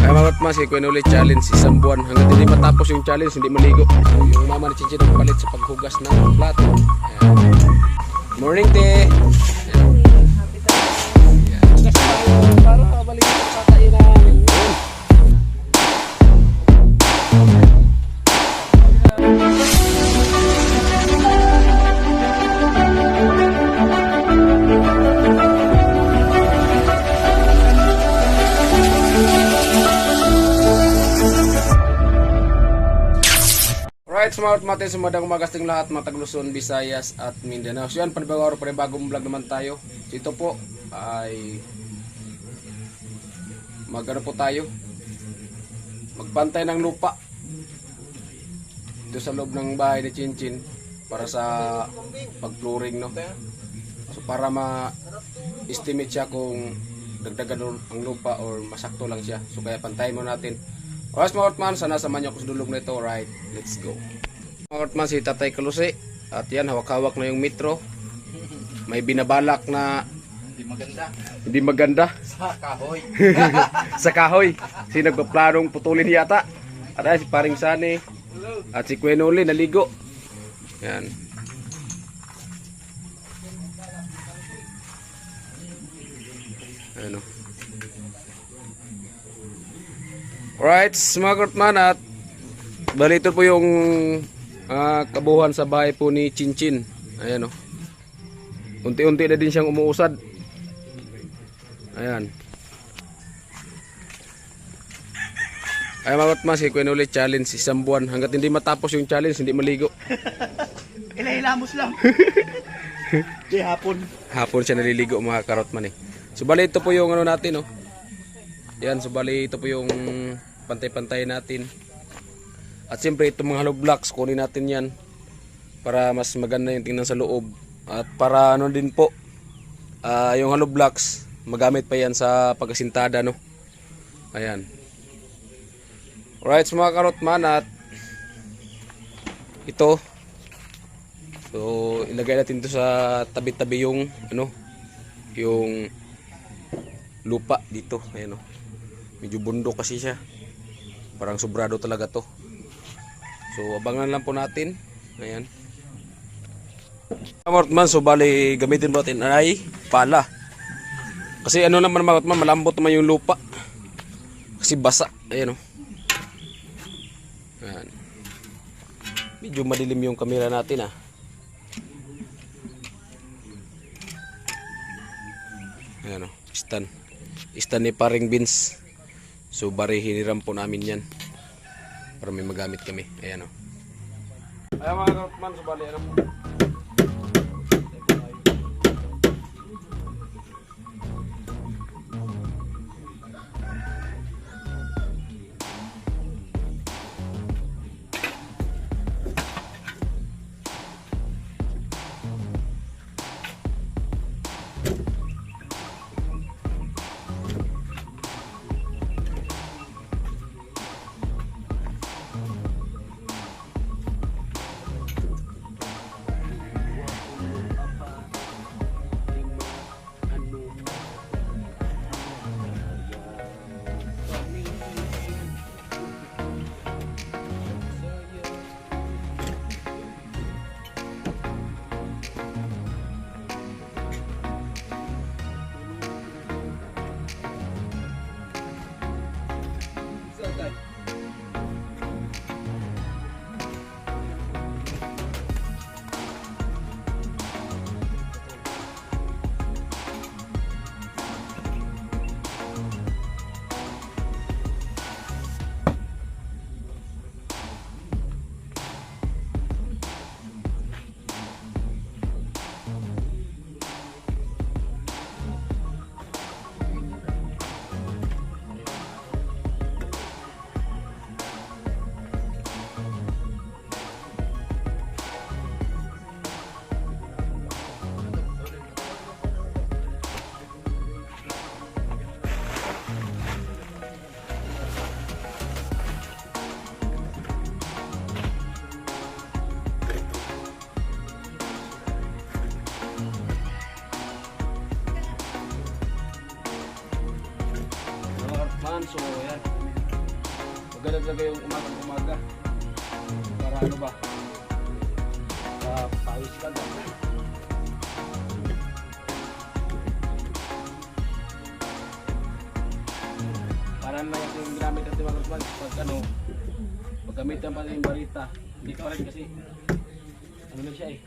Ay mga katmas, ikuin ulit challenge isang buwan. Hanggang hindi matapos yung challenge, hindi maligo. So, yung mama ni Chinchin ang palit sa paghugas ng plato. Ayan. Morning, te! Para balik sa kakainan. Alright, smart mate, sumadang magasting lahat, mga Luzon, Visayas at Mindanao. So yan, panibagong vlog naman tayo. So ito po ay magano po tayo, magpantay ng lupa dito sa loob ng bahay ni Chinchin para sa pag-flooring, no? So para ma-estimate siya kung dagdagan ang lupa or masakto lang siya. So kaya pantayin mo natin. Alright mga Ortman, sana samahan niyo ako sa dulog na ito. Alright, let's go. Mga Ortman, si Tatay Kalusi. At yan, hawak-hawak na yung metro. May binabalak na hindi maganda. Sa kahoy. Sa kahoy. Si nagpaplanong putulin yata. At ay, si Paring Sani. At si Kuenoli naligo. Yan. Ano. Alright, mga Ortman, at bali ito po yung kabuuan sa bahay po ni Chinchin. Ayan o. Unti-unti na din siyang umuusad. Ayan. Ay mga Ortman, si Kuya ulit challenge isang buwan. Hanggat hindi matapos yung challenge, hindi maligo. Ilahilamos lang. Di hapon. Hapon siya naliligo mga Karotman eh. So bali ito po yung ano natin, oh. Yan, so bali ito po yung pantay-pantay natin. At siyempre itong mga hollow blocks, kunin natin yan para mas maganda yung tingnan sa loob. At para ano din po, yung hollow blocks magamit pa yan sa pagkasintada, no? Ayan. Alright, mga Karotman, at ito, so ilagay natin ito sa tabi-tabi yung ano, yung lupa dito. Ayan, oh. Medyo bundok kasi siya. Parang sobrado talaga to. So abangan lang po natin. Ayan. Mga Ortman, so bali gamitin po natin ay pala. Kasi ano naman mga Ortman, malambot naman yung lupa. Kasi basa. Ayan, oh. Ayan. Medyo madilim yung camera natin, ah. Ayan, oh. Stand ni Paring Beans. So bari hiniram po namin yan para may magamit kami. Ayan, o. Ayan mga Karotman, so bali ano po. Maganda talaga yung umaga. Para ano ba? Pawis ka ba? Para na yung ginamit natin mga kasman. Pag ano, pagkamitan pa rin yung barita. Hindi pa rin kasi, ano na siya eh.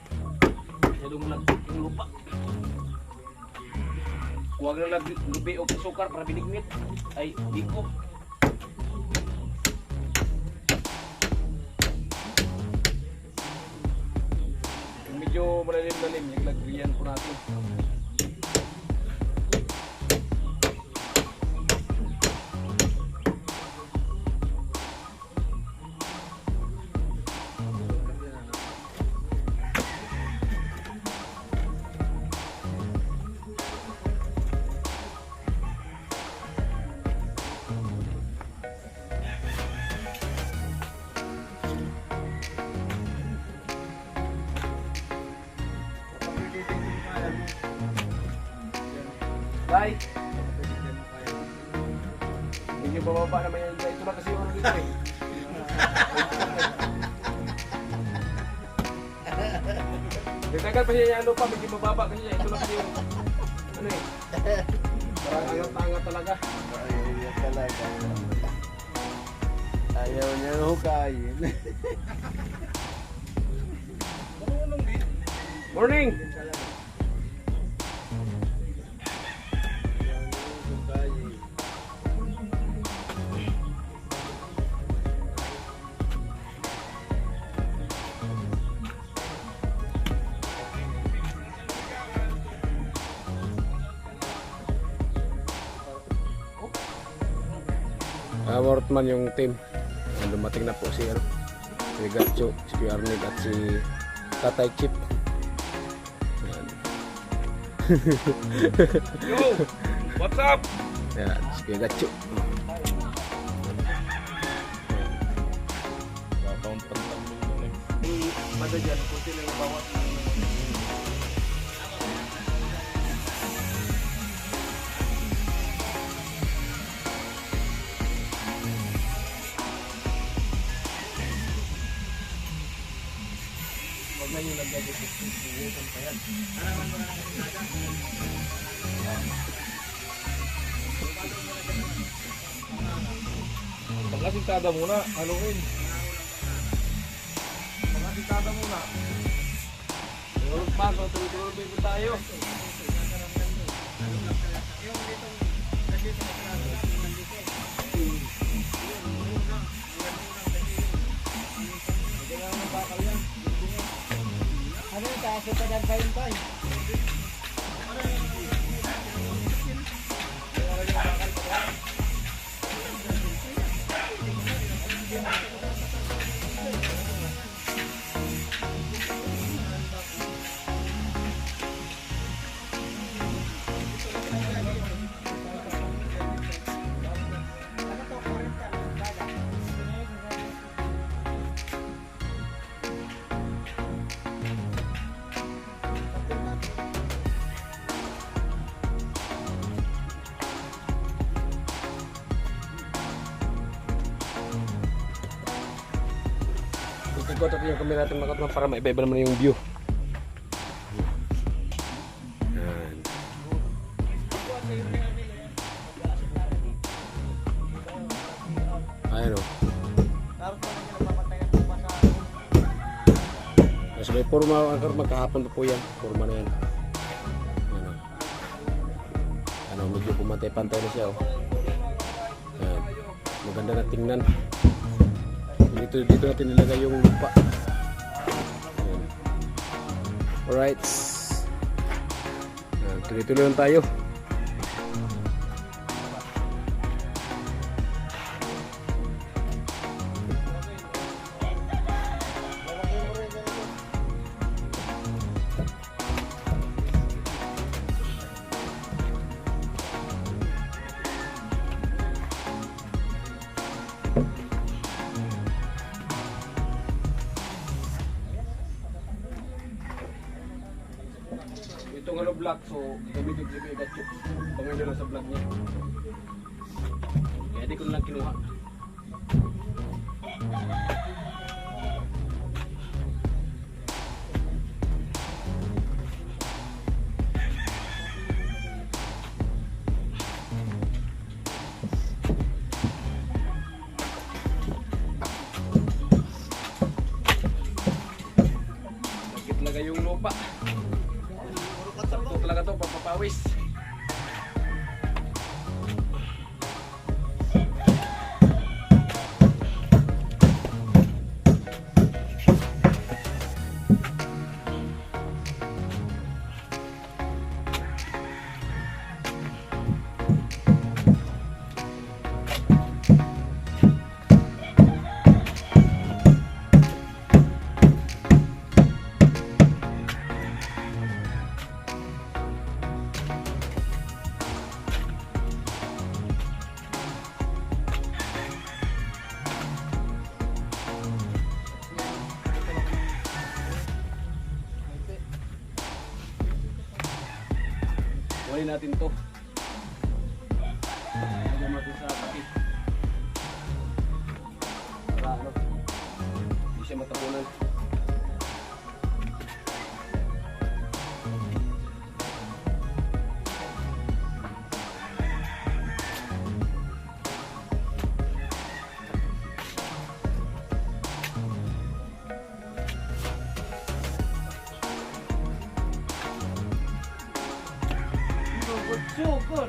Masyadong lang yung lupa. Huwag lang lubi o sukar para binigmit. Ay, di ko. Medyo malalim-lalim yung lagrian po natin. Bye! Medyo bababa naman yan. Ito na kasi yung ano dito eh. Nagtagal pa siya yung ano pa, medyo mababa kasi siya. Ito na kasi yung ano eh. Parang angat-angat talaga. Ayaw talaga. Ayaw niya hukayin. Morning! Wortman yung team. Dumating na po si Gatcho, si Kuya Arnel at si Tatay Chip. Ayan. Yo! What's up? Ayan, si Kuya Gatcho. Pada dyan, kunti lang ang bawat. Huwag na yung nag-edit. Pagkasintada muna, haluin. Pagkasintada muna. Tulog pa, tulog pa tayo. Ano yung taas pa dyan kayo tayo? Ikot natin yung camera natin mga para maiba-iba naman yung view. Ayan. Ayan o. Mas may forma, magkahapon pa po yan. Forma na yan. Ayan o. Ano, medyo pumantay-pantay na siya o. Ayan. Maganda na tingnan. Dito natin nilagay yung lupa. Ayan. Alright. Tuloy-tuloy lang tayo. Itong ano vlog, so gamitin ko yung Gatcho. Pangin na lang sa vlog niya. Kaya di ko na lang kinuha. lupa. Sakto talaga to, papapawis. Kunin natin to. Lagyan natin sa pati. Para ano, hindi siya matapunan. So good.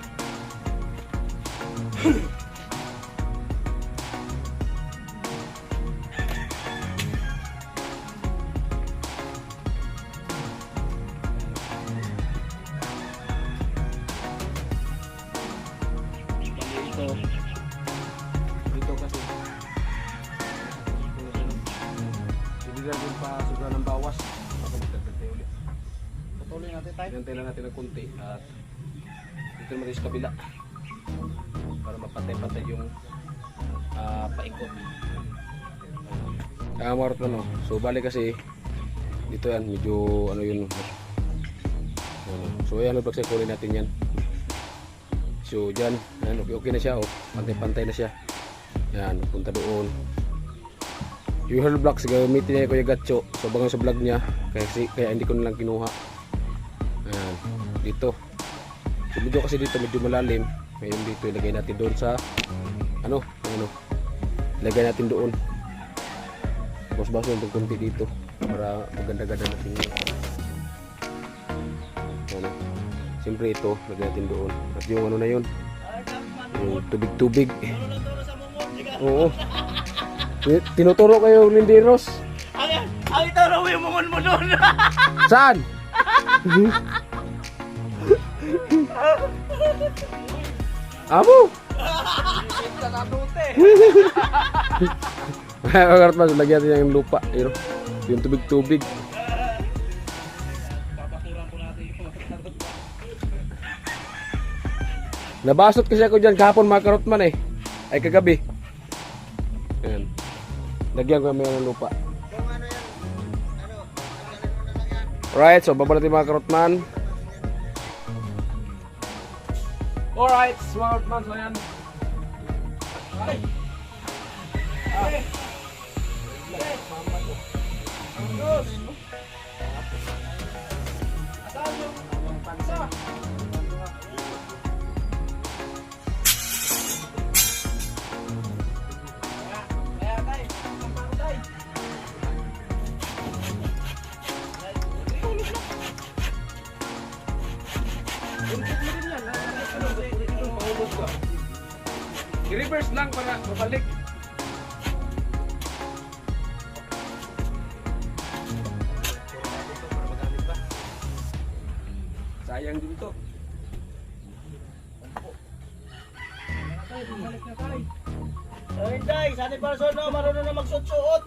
Dito kasi hindi natin pa sobra ng bawas. Baka magdagdag tayo ulit. Patuloy natin tayo. Hintay lang natin ng konti at dito naman tayo sa kabila para mapatay-patay yung paikot. Marot na no. So bali kasi dito yan medyo ano yun. So ayan, nagpagsa kunin natin yan. So dyan, ayan, okay na siya, oh. Pantay-pantay na siya. Yan, punta doon. Yung hollow blocks, gamitin niya Kuya Gatcho. So bagang sa vlog niya, kaya hindi ko nalang kinuha. Ayan, dito. So medyo kasi dito medyo malalim. Ngayon dito ilagay natin doon sa ano, ilagay natin doon. Tapos baso ng kunti dito para maganda-ganda natin yun. Ano. Siyempre ito, lagay natin doon. At yung ano na yun, yung tubig-tubig. Oo. Tinuturo kayo, Linderos. Ang ituro mo yung mungon mo doon. Saan? Amo? Sa natute. Magarat mas, lagyan natin yung lupa. Yung tubig-tubig. Nabasot kasi ako dyan kahapon mga karotman eh. Ay kagabi. Ayan. Lagyan ko may ng lupa. Alright, so baba natin mga karotman. Alright, mga karotman. So ayan. Ay! Ay! Asan yung pansa? I-reverse lang para mabalik. Sayang din to. Ay, day, saan para sa no, marunong na magsuot-suot.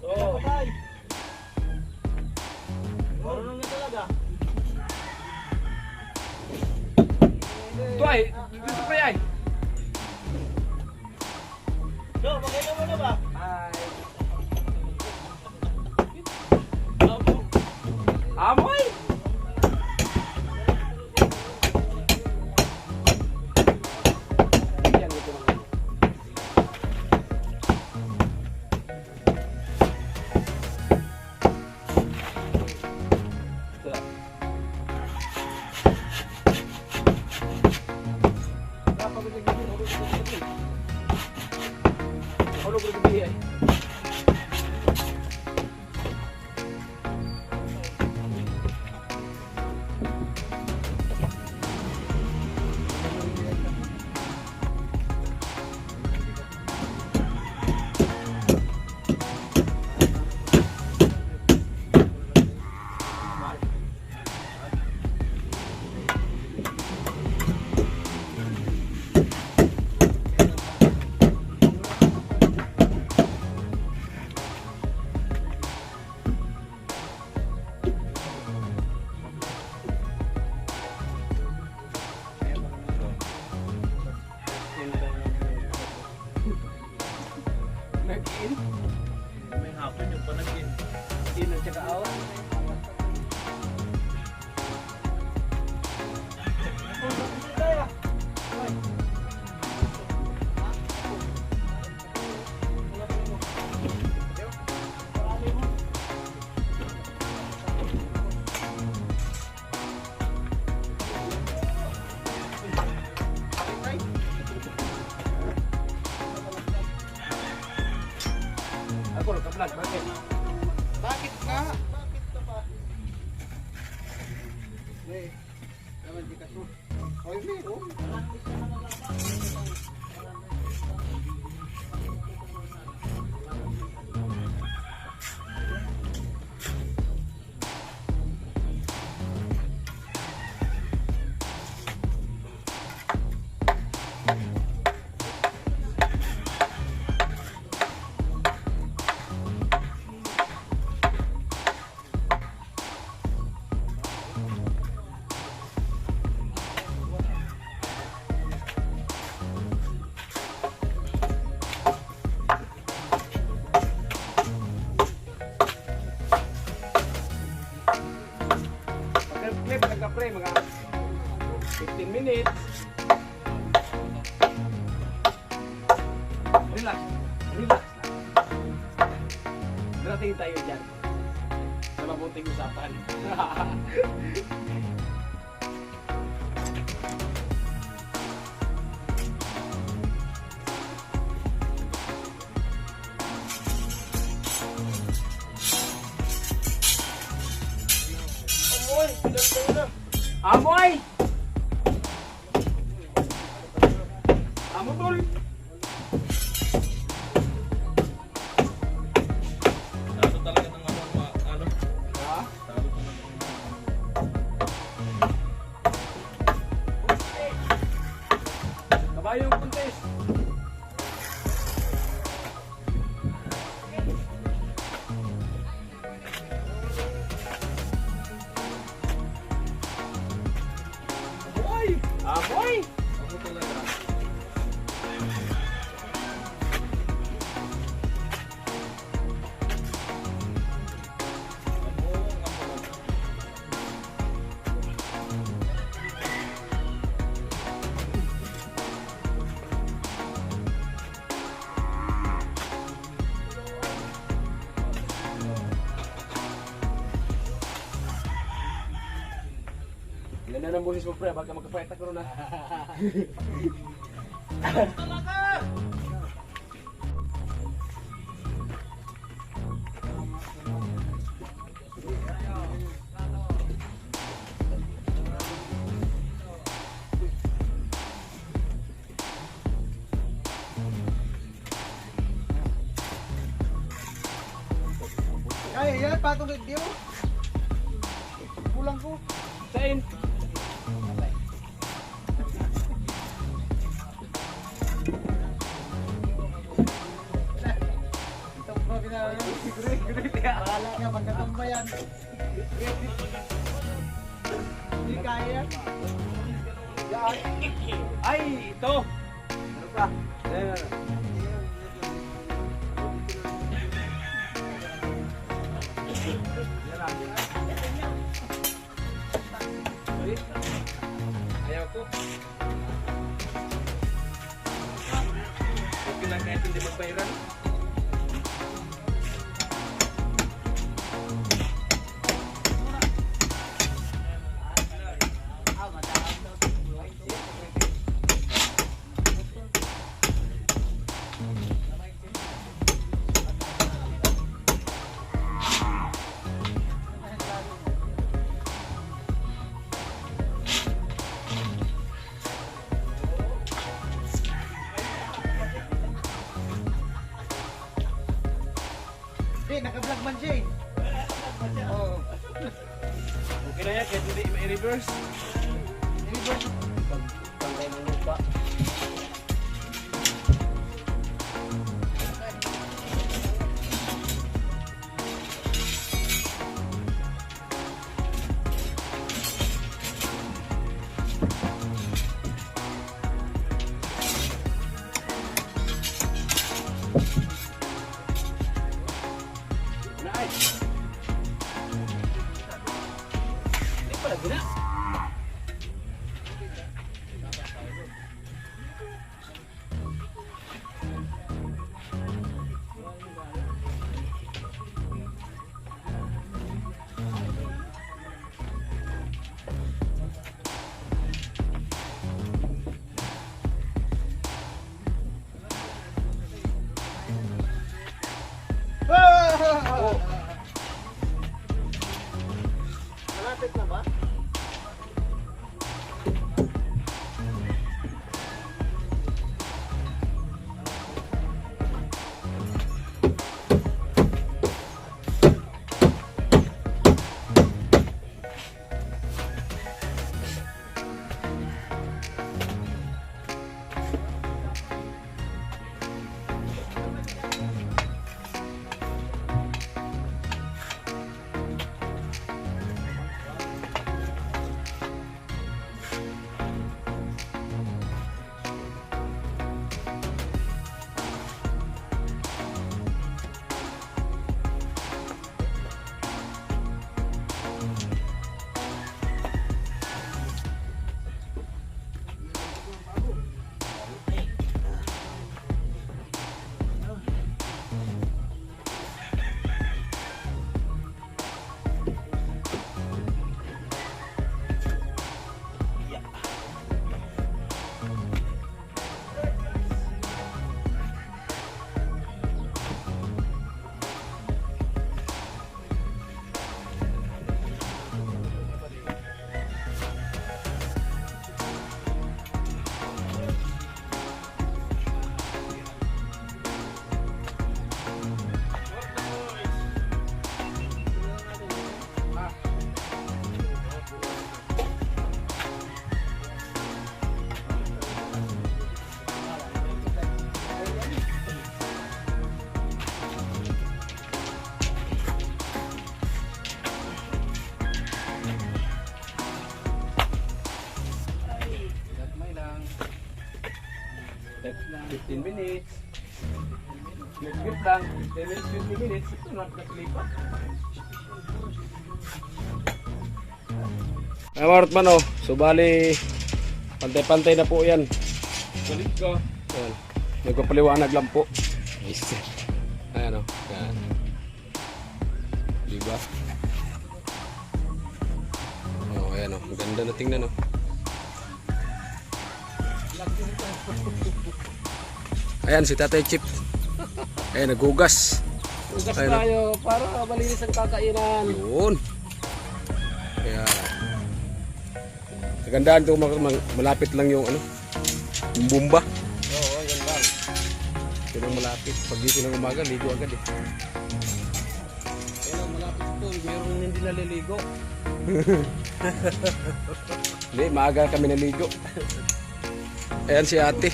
Oh, day. Marunong na talaga. Ito ay, dito pa yan. Do, makita mo na ba? Amoy! naka-vlog? Bakit? Bakit ka? Eh, naman di ka to. Oy, oh. Clip, nagka-pray mga 15 minutes. Relax. Relax. Darating tayo dyan. Sa mabuting usapan. Amoy! Amo tol! Talo talaga ng ano? Ha? Talo talaga. Kabayong puntis! Amoy! Ako talaga. Ilan na ng busis mo pre, baka magkapayat ako na. Ay, yan, patong video. Pulang ko. Sain! Ito po ginagawa. Great ya! Bahala ka, magkatambayan. Hindi kaya. Yan. Ay, ito! Ano pa? Ayan. Ayaw ko. Okay lang kahit hindi magbayaran. Hindi, naka-vlog man siya eh. Oo. Okay na yan, kahit hindi i-reverse. I-reverse. Pagkantay ng lupa. Naay! Hindi pala gina. 15 minutes. Flip lang. 10 minutes, 50 minutes. Ito na, nakalipat. Ay, Martman, oh. So, bali, pantay-pantay na po yan. Galit ka. Ayan. Nagpapaliwanag lang po. Ayan, oh. Ayan. Diba? Oh, ayan, oh. Ang ganda na tingnan, oh. Ayan, si Tatay Chip. Ayan, naghugas. Ugas Ayun. tayo para malinis ang kakainan. Yun. Kaya kagandaan to, malapit lang yung ano, yung bomba. Oo, yan lang. Yun ang malapit. Pag gising ng umaga, ligo agad eh. Kaya lang malapit ito, mayroong hindi naliligo. Hindi, maaga kami naligo. Ayan si ate.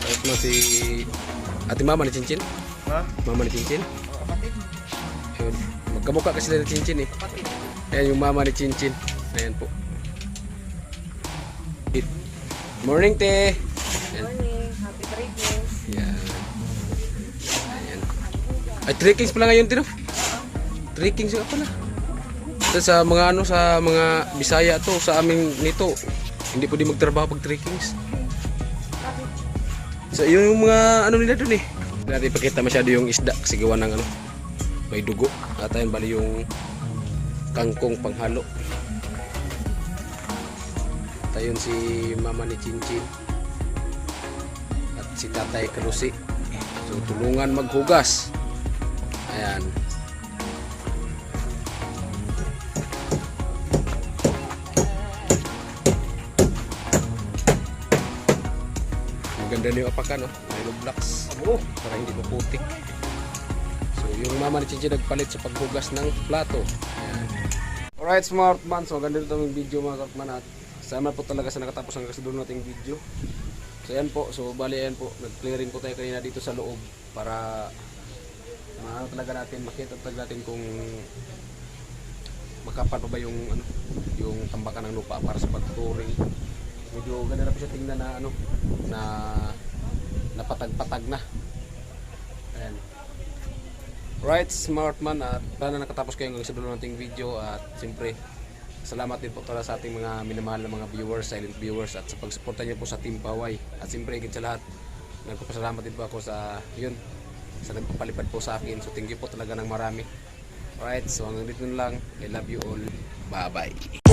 Ayos mo si ate mama ni Chinchin. Ha? Mama ni Chinchin. Ayun. Magkamukha kasi sila ni Chinchin eh. Ayan yung mama ni Chinchin. Ayan po. Good morning, te. Ayan. Morning, happy Christmas. Ayan. Ayan. Ay, 3 kings pala ngayon, Tino. 3 kings nga pala. Ito sa mga ano, sa mga Bisaya to, sa amin nito. Hindi pwede magtrabaho pag 3 kings. So, yun yung mga ano nila dun eh. Hindi natin ipakita masyado yung isda kasi gawa ng ano, may dugo. At ayun, bali yung kangkong panghalo. At ayun si mama ni Chinchin. At si Tatay Kalusi. So, tulungan maghugas. Ayan. Ganda na yung apakan, no? May blocks. Para hindi maputik. So, yung mama ni Chinchin nagpalit sa paghugas ng plato. Ayan. Alright, smart man. So, ganda nito yung video mga kartman. At sama po talaga sa nakatapos ang kasidul nating video. So, ayan po. So, bali ayan po. Nag-clearing po tayo kanina dito sa loob. Para maano talaga natin, makita talaga natin kung makapan pa ba yung, ano, yung tambakan ng lupa para sa pag-touring. Medyo ganda na po siya tingnan na ano, na napatag-patag na. Ayan. Right, smart man, at sana nakatapos kayo hanggang sa dulo nating video. At siyempre, salamat din po para sa ating mga minamahal na mga viewers, silent viewers, at sa pagsuporta niyo po sa Team Paway. At siyempre, higit sa lahat, nagpapasalamat din po ako sa yun, sa nagpapalipad po sa akin. So thank you po talaga ng marami. Alright, so hanggang dito na lang. I love you all. Bye bye.